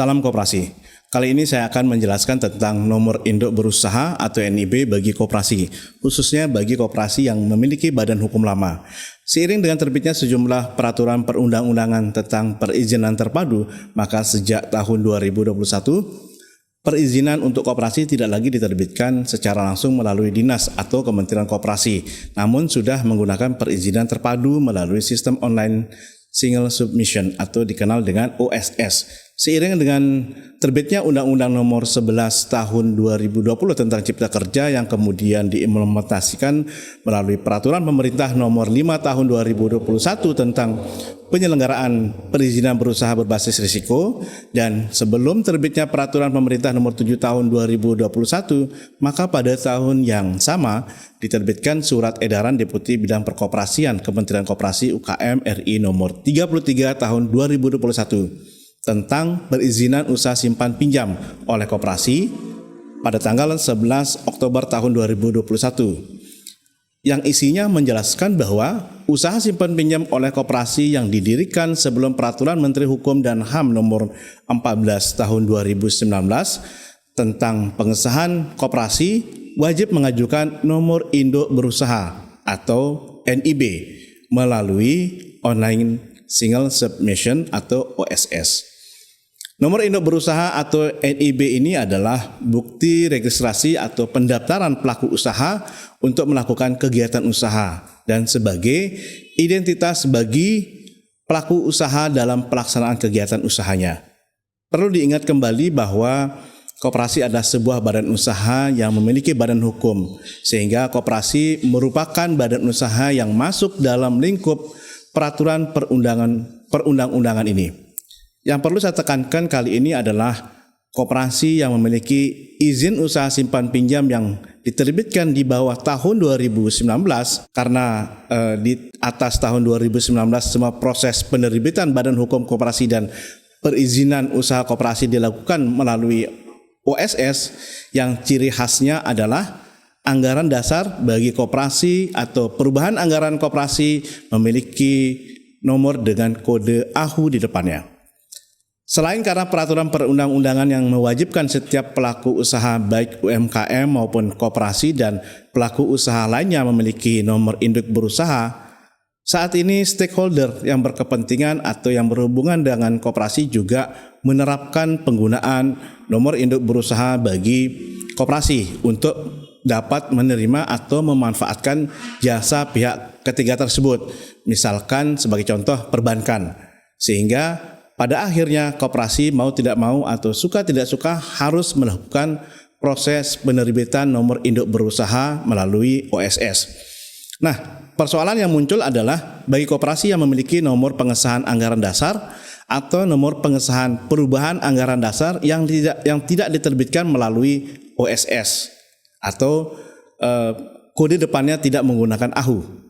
Salam koperasi. Kali ini saya akan menjelaskan tentang nomor induk berusaha atau NIB bagi koperasi, khususnya bagi koperasi yang memiliki badan hukum lama. Seiring dengan terbitnya sejumlah peraturan perundang-undangan tentang perizinan terpadu, maka sejak tahun 2021, perizinan untuk koperasi tidak lagi diterbitkan secara langsung melalui dinas atau Kementerian Koperasi, namun sudah menggunakan perizinan terpadu melalui sistem online Single Submission atau dikenal dengan OSS. Seiring dengan terbitnya Undang-Undang Nomor 11 Tahun 2020 tentang Cipta Kerja yang kemudian diimplementasikan melalui Peraturan Pemerintah Nomor 5 Tahun 2021 tentang penyelenggaraan perizinan berusaha berbasis risiko, dan sebelum terbitnya Peraturan Pemerintah Nomor 7 Tahun 2021, maka pada tahun yang sama diterbitkan Surat Edaran Deputi Bidang Perkoperasian Kementerian Koperasi UKM RI Nomor 33 Tahun 2021 tentang perizinan usaha simpan pinjam oleh koperasi pada tanggal 11 Oktober tahun 2021 yang isinya menjelaskan bahwa usaha simpan pinjam oleh koperasi yang didirikan sebelum Peraturan Menteri Hukum dan HAM Nomor 14 Tahun 2019 tentang pengesahan koperasi wajib mengajukan nomor induk berusaha atau NIB melalui online Single Submission atau OSS. Nomor induk berusaha atau NIB ini adalah bukti registrasi atau pendaftaran pelaku usaha untuk melakukan kegiatan usaha dan sebagai identitas bagi pelaku usaha dalam pelaksanaan kegiatan usahanya. Perlu diingat kembali bahwa koperasi adalah sebuah badan usaha yang memiliki badan hukum, sehingga koperasi merupakan badan usaha yang masuk dalam lingkup peraturan perundang-undangan ini. Yang perlu saya tekankan kali ini adalah koperasi yang memiliki izin usaha simpan pinjam yang diterbitkan di bawah tahun 2019, karena di atas tahun 2019 semua proses penerbitan badan hukum koperasi dan perizinan usaha koperasi dilakukan melalui OSS yang ciri khasnya adalah anggaran dasar bagi koperasi atau perubahan anggaran koperasi memiliki nomor dengan kode AHU di depannya. Selain karena peraturan perundang-undangan yang mewajibkan setiap pelaku usaha baik UMKM maupun koperasi dan pelaku usaha lainnya memiliki nomor induk berusaha, saat ini stakeholder yang berkepentingan atau yang berhubungan dengan koperasi juga menerapkan penggunaan nomor induk berusaha bagi koperasi untuk dapat menerima atau memanfaatkan jasa pihak ketiga tersebut, misalkan sebagai contoh perbankan, sehingga pada akhirnya koperasi mau tidak mau atau suka tidak suka harus melakukan proses penerbitan nomor induk berusaha melalui OSS. Nah, persoalan yang muncul adalah bagi koperasi yang memiliki nomor pengesahan anggaran dasar atau nomor pengesahan perubahan anggaran dasar yang tidak diterbitkan melalui OSS atau kode depannya tidak menggunakan AHU.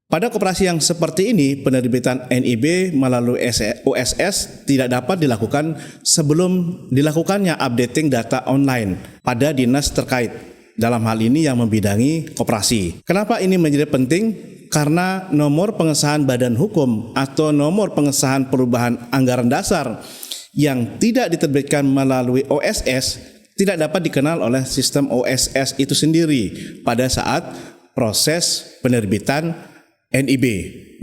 Pada koperasi yang seperti ini, penerbitan NIB melalui OSS tidak dapat dilakukan sebelum dilakukannya updating data online pada dinas terkait, dalam hal ini yang membidangi koperasi. Kenapa ini menjadi penting? Karena nomor pengesahan badan hukum atau nomor pengesahan perubahan anggaran dasar yang tidak diterbitkan melalui OSS tidak dapat dikenal oleh sistem OSS itu sendiri pada saat proses penerbitan NIB.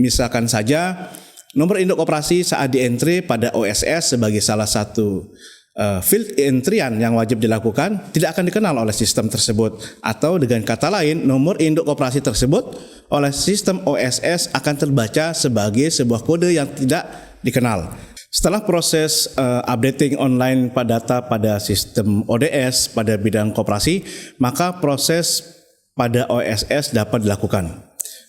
Misalkan saja nomor induk koperasi saat di-entry pada OSS sebagai salah satu field entryan yang wajib dilakukan tidak akan dikenal oleh sistem tersebut, atau dengan kata lain nomor induk koperasi tersebut oleh sistem OSS akan terbaca sebagai sebuah kode yang tidak dikenal. Setelah proses updating online data pada sistem ODS pada bidang koperasi, maka proses pada OSS dapat dilakukan.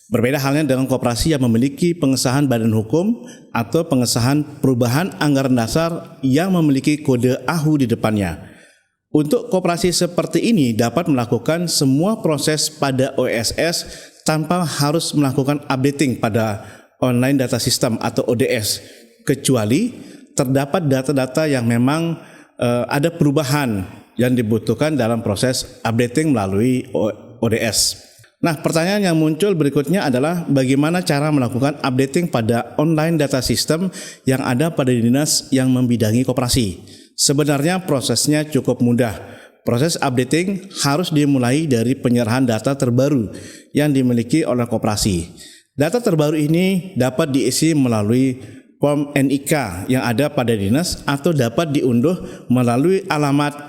Berbeda halnya dengan koperasi yang memiliki pengesahan badan hukum atau pengesahan perubahan anggaran dasar yang memiliki kode AHU di depannya. Untuk koperasi seperti ini dapat melakukan semua proses pada OSS tanpa harus melakukan updating pada online data system atau ODS, kecuali terdapat data-data yang memang ada perubahan yang dibutuhkan dalam proses updating melalui ODS. Nah, pertanyaan yang muncul berikutnya adalah bagaimana cara melakukan updating pada online data system yang ada pada dinas yang membidangi koperasi. Sebenarnya prosesnya cukup mudah. Proses updating harus dimulai dari penyerahan data terbaru yang dimiliki oleh koperasi. Data terbaru ini dapat diisi melalui form NIK yang ada pada dinas atau dapat diunduh melalui alamat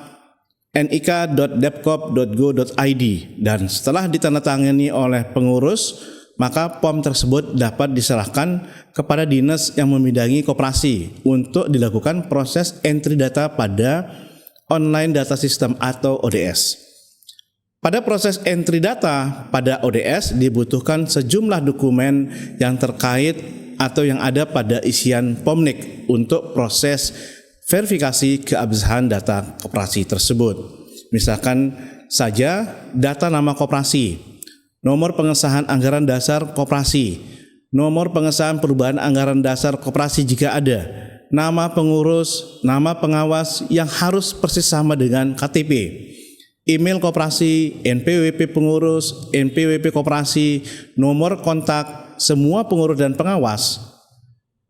nik.depkop.go.id, dan setelah ditandatangani oleh pengurus, maka form tersebut dapat diserahkan kepada dinas yang membidangi koperasi untuk dilakukan proses entry data pada online data system atau ODS. Pada proses entry data pada ODS dibutuhkan sejumlah dokumen yang terkait atau yang ada pada isian POMNIK untuk proses verifikasi keabsahan data koperasi tersebut. Misalkan saja data nama koperasi, nomor pengesahan anggaran dasar koperasi, nomor pengesahan perubahan anggaran dasar koperasi jika ada, nama pengurus, nama pengawas yang harus persis sama dengan KTP, email koperasi, NPWP pengurus, NPWP koperasi, nomor kontak semua pengurus dan pengawas.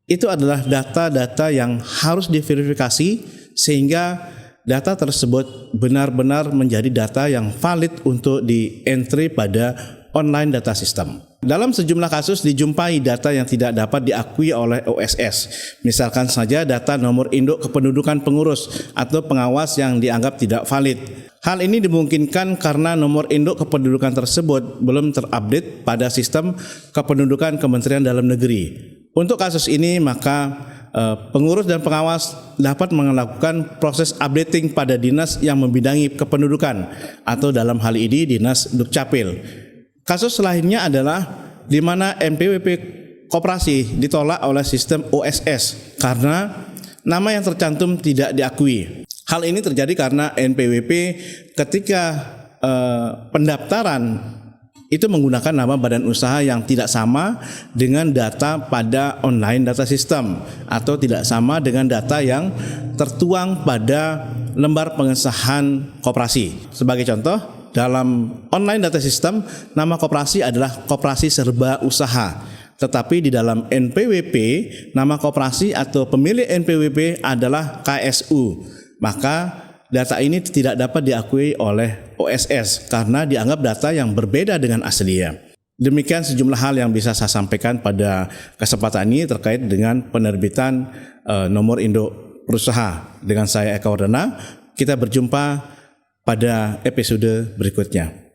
Itu adalah data-data yang harus diverifikasi sehingga data tersebut benar-benar menjadi data yang valid untuk di-entry pada online data system. Dalam sejumlah kasus dijumpai data yang tidak dapat diakui oleh OSS. Misalkan saja data nomor induk kependudukan pengurus atau pengawas yang dianggap tidak valid. Hal ini dimungkinkan karena nomor induk kependudukan tersebut belum terupdate pada sistem kependudukan Kementerian Dalam Negeri. Untuk kasus ini maka pengurus dan pengawas dapat melakukan proses updating pada dinas yang membidangi kependudukan atau dalam hal ini Dinas Dukcapil. Kasus lainnya adalah di mana NPWP koperasi ditolak oleh sistem OSS karena nama yang tercantum tidak diakui. Hal ini terjadi karena NPWP ketika pendaftaran itu menggunakan nama badan usaha yang tidak sama dengan data pada online data system atau tidak sama dengan data yang tertuang pada lembar pengesahan koperasi. Sebagai contoh, dalam online data system, nama koperasi adalah Koperasi Serba Usaha. Tetapi di dalam NPWP, nama koperasi atau pemilik NPWP adalah KSU. Maka data ini tidak dapat diakui oleh OSS karena dianggap data yang berbeda dengan aslinya. Demikian sejumlah hal yang bisa saya sampaikan pada kesempatan ini terkait dengan penerbitan nomor induk berusaha. Dengan saya Eka Wardana, kita berjumpa pada episode berikutnya.